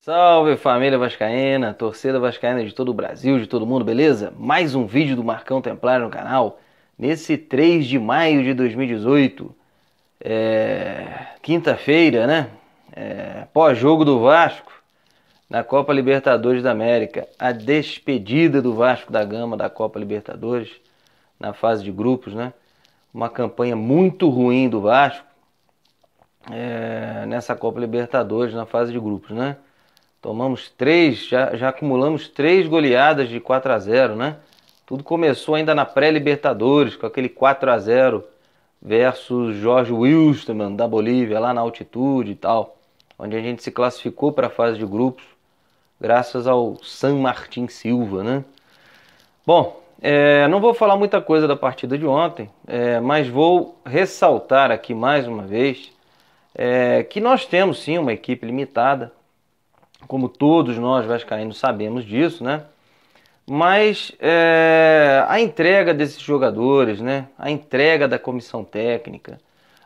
Salve família vascaína, torcida vascaína de todo o Brasil, de todo mundo, beleza? Mais um vídeo do Marcão Templário no canal. Nesse 3 de maio de 2018, quinta-feira, né? Pós-jogo do Vasco na Copa Libertadores da América. A despedida do Vasco da Gama da Copa Libertadores na fase de grupos, né? Uma campanha muito ruim do Vasco nessa Copa Libertadores na fase de grupos, né? Tomamos já acumulamos 3 goleadas de 4-0, né? Tudo começou ainda na pré-Libertadores, com aquele 4-0 versus Jorge Wilstermann, da Bolívia, lá na altitude e tal, onde a gente se classificou para a fase de grupos, graças ao San Martín Silva, né? Bom, não vou falar muita coisa da partida de ontem, mas vou ressaltar aqui mais uma vez que nós temos sim uma equipe limitada, como todos nós vascaínos sabemos disso, né? Mas a entrega desses jogadores, né? A entrega da comissão técnica,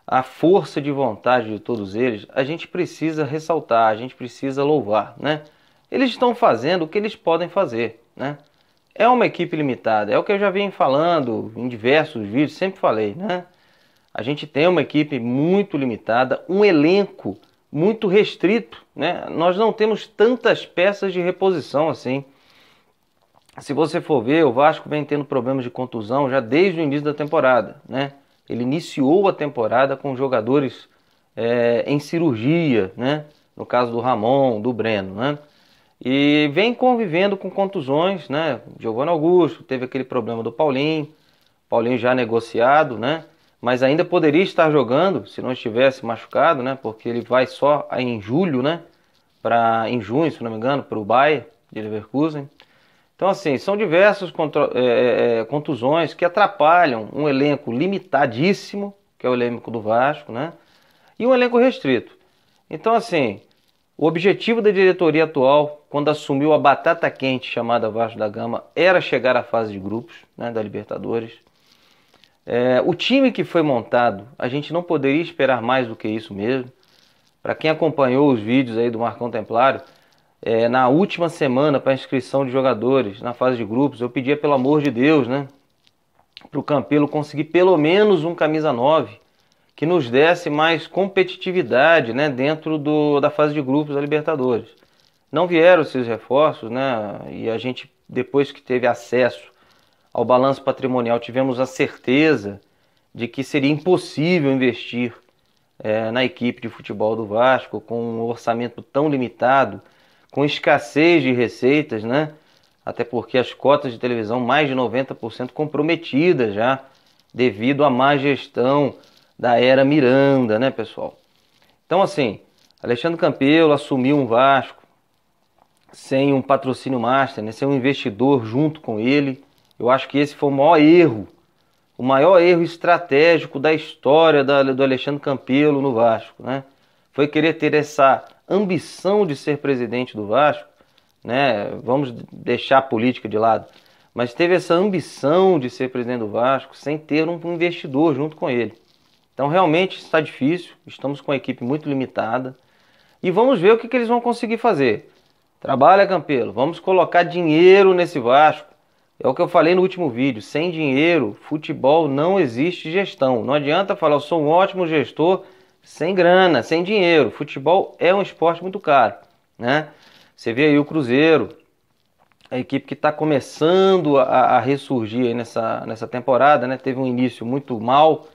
a força de vontade de todos eles, a gente precisa ressaltar, a gente precisa louvar, né? Eles estão fazendo o que eles podem fazer, né? É uma equipe limitada, é o que eu já venho falando em diversos vídeos, sempre falei, né? A gente tem uma equipe muito limitada, um elenco muito restrito, né? Nós não temos tantas peças de reposição assim. Se você for ver, o Vasco vem tendo problemas de contusão já desde o início da temporada, né? Ele iniciou a temporada com jogadores em cirurgia, né? No caso do Ramon, do Breno, né? E vem convivendo com contusões, né? Giovanni Augusto teve aquele problema do Paulinho já negociado, né? Mas ainda poderia estar jogando se não estivesse machucado, né? Porque ele vai só em julho, né? Em junho, se não me engano, para o Bayer de Leverkusen. Então, assim, são diversas contusões que atrapalham um elenco limitadíssimo, que é o elenco do Vasco, né? E um elenco restrito. Então, assim, o objetivo da diretoria atual, quando assumiu a batata quente chamada Vasco da Gama, era chegar à fase de grupos, né, da Libertadores. O time que foi montado, a gente não poderia esperar mais do que isso mesmo. Para quem acompanhou os vídeos aí do Marcão Templário, na última semana para inscrição de jogadores na fase de grupos, eu pedia pelo amor de Deus, né, para o Campelo conseguir pelo menos um camisa 9 que nos desse mais competitividade, né, dentro da fase de grupos da Libertadores. Não vieram esses reforços, né, e a gente, depois que teve acesso ao balanço patrimonial, tivemos a certeza de que seria impossível investir na equipe de futebol do Vasco com um orçamento tão limitado, com escassez de receitas, né? Até porque as cotas de televisão, mais de 90% comprometidas já, devido à má gestão da era Miranda, né, pessoal? Então, assim, Alexandre Campelo assumiu um Vasco sem um patrocínio master, né, sem um investidor junto com ele. Eu acho que esse foi o maior erro estratégico da história do Alexandre Campelo no Vasco, né? Foi querer ter essa ambição de ser presidente do Vasco, né? Vamos deixar a política de lado, mas teve essa ambição de ser presidente do Vasco sem ter um investidor junto com ele. Então realmente está difícil, estamos com uma equipe muito limitada e vamos ver o que eles vão conseguir fazer. Trabalha, Campelo, vamos colocar dinheiro nesse Vasco. É o que eu falei no último vídeo, sem dinheiro, futebol não existe gestão. Não adianta falar, eu sou um ótimo gestor, sem grana, sem dinheiro. Futebol é um esporte muito caro, né? Você vê aí o Cruzeiro, a equipe que está começando a ressurgir aí nessa temporada, né? Teve um início muito mal,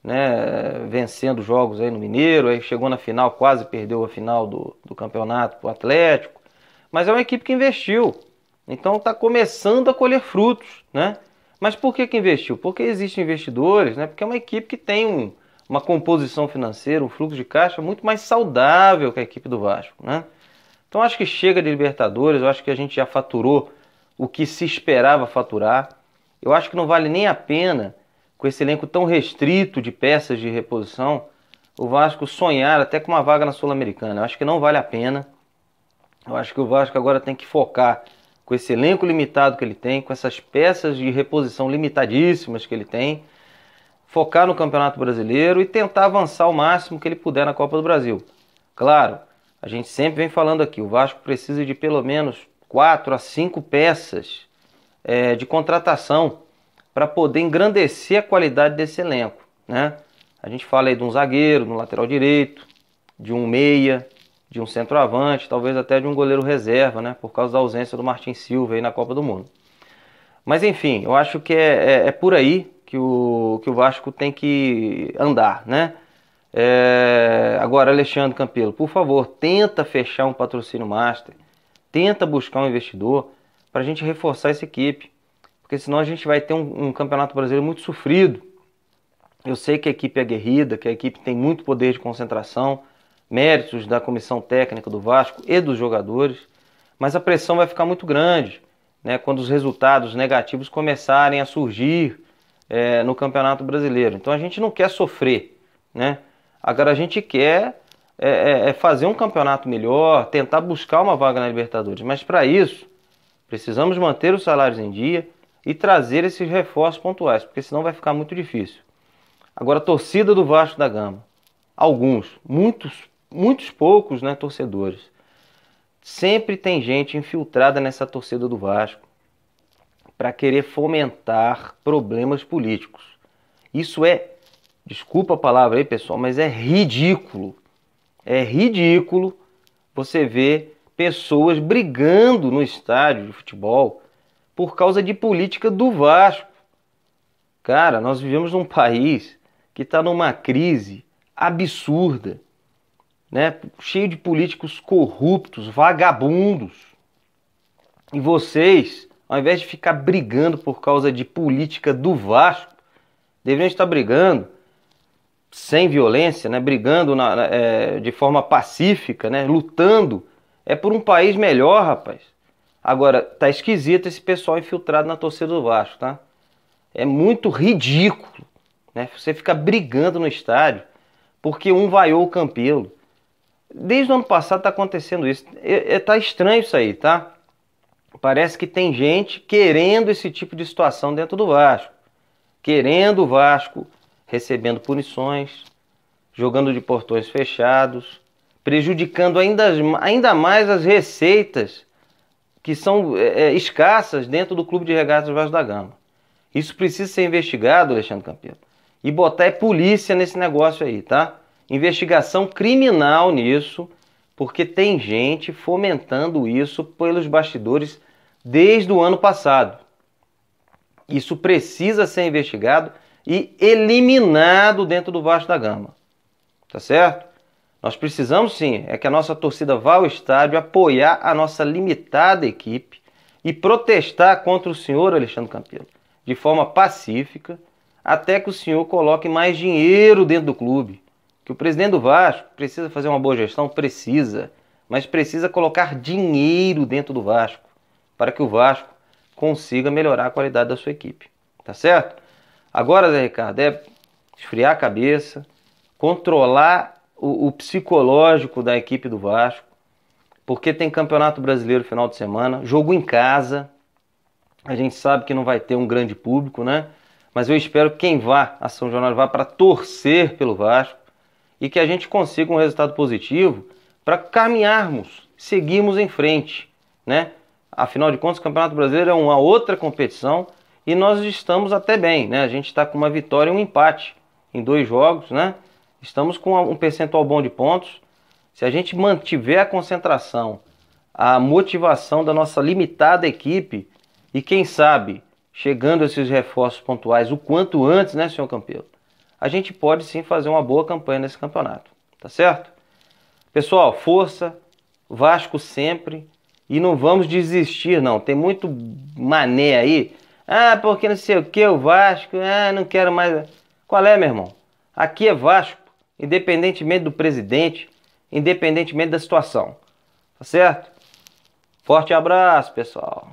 né? Vencendo jogos aí no Mineiro, aí chegou na final, quase perdeu a final do campeonato para o Atlético. Mas é uma equipe que investiu. Então está começando a colher frutos, né? Mas por que investiu? Porque existem investidores, né? Porque é uma equipe que tem uma composição financeira, um fluxo de caixa muito mais saudável que a equipe do Vasco, né? Então acho que chega de Libertadores, eu acho que a gente já faturou o que se esperava faturar. Eu acho que não vale nem a pena, com esse elenco tão restrito de peças de reposição, o Vasco sonhar até com uma vaga na Sul-Americana. Eu acho que não vale a pena. Eu acho que o Vasco agora tem que focar com esse elenco limitado que ele tem, com essas peças de reposição limitadíssimas que ele tem, focar no Campeonato Brasileiro e tentar avançar o máximo que ele puder na Copa do Brasil. Claro, A gente sempre vem falando aqui, o Vasco precisa de pelo menos 4 a 5 peças de contratação para poder engrandecer a qualidade desse elenco, né? A gente fala aí de um zagueiro, de um lateral direito, de um meia, de um centroavante, talvez até de um goleiro reserva, né? Por causa da ausência do Martin Silva aí na Copa do Mundo. Mas enfim, eu acho que é por aí que o Vasco tem que andar, né? Agora, Alexandre Campelo, por favor, tenta fechar um patrocínio master, tenta buscar um investidor para a gente reforçar essa equipe, porque senão a gente vai ter um campeonato brasileiro muito sofrido. Eu sei que a equipe é aguerrida, que a equipe tem muito poder de concentração, méritos da comissão técnica do Vasco e dos jogadores, mas a pressão vai ficar muito grande, né, quando os resultados negativos começarem a surgir no Campeonato Brasileiro. Então a gente não quer sofrer, né? Agora a gente quer fazer um campeonato melhor, tentar buscar uma vaga na Libertadores, mas para isso precisamos manter os salários em dia e trazer esses reforços pontuais, porque senão vai ficar muito difícil. Agora, a torcida do Vasco da Gama, muitos poucos, né, torcedores, sempre tem gente infiltrada nessa torcida do Vasco para querer fomentar problemas políticos. Isso desculpa a palavra aí, pessoal, mas é ridículo. É ridículo você ver pessoas brigando no estádio de futebol por causa de política do Vasco. Cara, nós vivemos num país que está numa crise absurda, né? Cheio de políticos corruptos, vagabundos. E vocês, ao invés de ficar brigando por causa de política do Vasco, deveriam estar brigando sem violência, né? Brigando de forma pacífica, né? Lutando por um país melhor, rapaz. Agora, tá esquisito esse pessoal infiltrado na torcida do Vasco, tá? É muito ridículo, né? Você fica brigando no estádio porque um vaiou o Campelo. Desde o ano passado está acontecendo isso. Tá estranho isso aí, tá? Parece que tem gente querendo esse tipo de situação dentro do Vasco. Querendo o Vasco recebendo punições, jogando de portões fechados, prejudicando ainda mais as receitas que são escassas dentro do Clube de Regatas Vasco da Gama. Isso precisa ser investigado, Alexandre Campelo. E botar polícia nesse negócio aí, tá? Investigação criminal nisso, porque tem gente fomentando isso pelos bastidores desde o ano passado. Isso precisa ser investigado e eliminado dentro do Vasco da Gama. Tá certo? Nós precisamos sim, que a nossa torcida vá ao estádio apoiar a nossa limitada equipe e protestar contra o senhor Alexandre Campelo de forma pacífica, até que o senhor coloque mais dinheiro dentro do clube. Que o presidente do Vasco precisa fazer uma boa gestão, precisa, mas precisa colocar dinheiro dentro do Vasco, para que o Vasco consiga melhorar a qualidade da sua equipe. Tá certo? Agora, Zé Ricardo, esfriar a cabeça, controlar o psicológico da equipe do Vasco, porque tem Campeonato Brasileiro final de semana, jogo em casa. A gente sabe que não vai ter um grande público, né? Mas eu espero que quem vá a São Januário vá para torcer pelo Vasco e que a gente consiga um resultado positivo para caminharmos, seguirmos em frente, né? Afinal de contas, o Campeonato Brasileiro é uma outra competição e nós estamos até bem, né? A gente está com uma vitória e um empate em 2 jogos, né? Estamos com um percentual bom de pontos. Se a gente mantiver a concentração, a motivação da nossa limitada equipe e quem sabe, chegando a esses reforços pontuais o quanto antes, né, senhor Campelo? A gente pode sim fazer uma boa campanha nesse campeonato, tá certo? Pessoal, força, Vasco sempre, e não vamos desistir não, tem muito mané aí, porque não sei o que, o Vasco, não quero mais. Qual é, meu irmão? Aqui é Vasco, independentemente do presidente, independentemente da situação, tá certo? Forte abraço, pessoal.